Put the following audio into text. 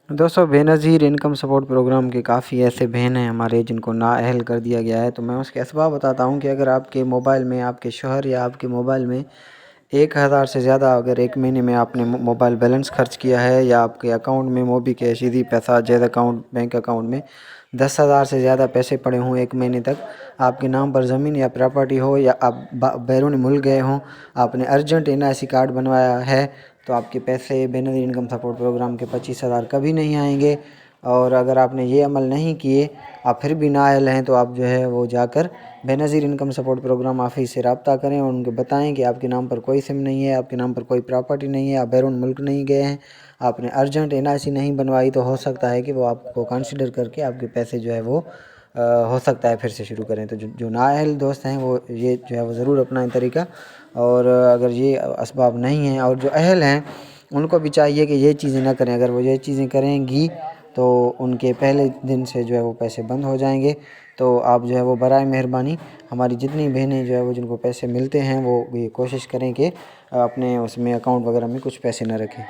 دوستوں، بے نظیر income support programme کے کافی ایسے بہن ہیں ہمارے جن کو نااہل کر دیا گیا ہے، تو میں اس کے اسباب بتاتا ہوں کہ اگر آپ کے موبائل میں، آپ کے شوہر یا آپ کے موبائل میں 1000 سے زیادہ اگر ایک مہینے میں آپ نے موبائل بیلنس خرچ کیا ہے، یا آپ کے اکاؤنٹ میں موبی کیش ایزی پیسہ جیز اکاؤنٹ بینک اکاؤنٹ میں 10,000 سے زیادہ پیسے پڑے ہوں ایک مہینے تک، آپ کے نام پر زمین یا پراپرٹی ہو، یا آپ بیرون ملک گئے ہوں، آپ نے ارجنٹ NIC کارڈ بنوایا ہے، تو آپ کے پیسے بے نظیر انکم سپورٹ پروگرام کے 25,000 کبھی نہیں آئیں گے۔ اور اگر آپ نے یہ عمل نہیں کیے، آپ پھر بھی نااہل ہیں، تو آپ جو ہے وہ جا کر بے نظیر انکم سپورٹ پروگرام آفس سے رابطہ کریں اور ان کو بتائیں کہ آپ کے نام پر کوئی سم نہیں ہے، آپ کے نام پر کوئی پراپرٹی نہیں ہے، آپ بیرون ملک نہیں گئے ہیں، آپ نے ارجنٹ NIC نہیں بنوائی، تو ہو سکتا ہے کہ وہ آپ کو کنسیڈر کر کے آپ کے پیسے جو ہے وہ ہو سکتا ہے پھر سے شروع کریں۔ تو جو نااہل دوست ہیں وہ یہ جو ہے وہ ضرور اپنائیں طریقہ، اور اگر یہ اسباب نہیں ہیں، اور جو اہل ہیں ان کو بھی چاہیے کہ یہ چیزیں نہ کریں۔ اگر وہ یہ چیزیں کریں گی تو ان کے پہلے دن سے جو ہے وہ پیسے بند ہو جائیں گے۔ تو آپ جو ہے وہ برائے مہربانی ہماری جتنی بہنیں جو ہے وہ جن کو پیسے ملتے ہیں، وہ یہ کوشش کریں کہ اپنے اس میں اکاؤنٹ وغیرہ میں کچھ پیسے نہ رکھیں۔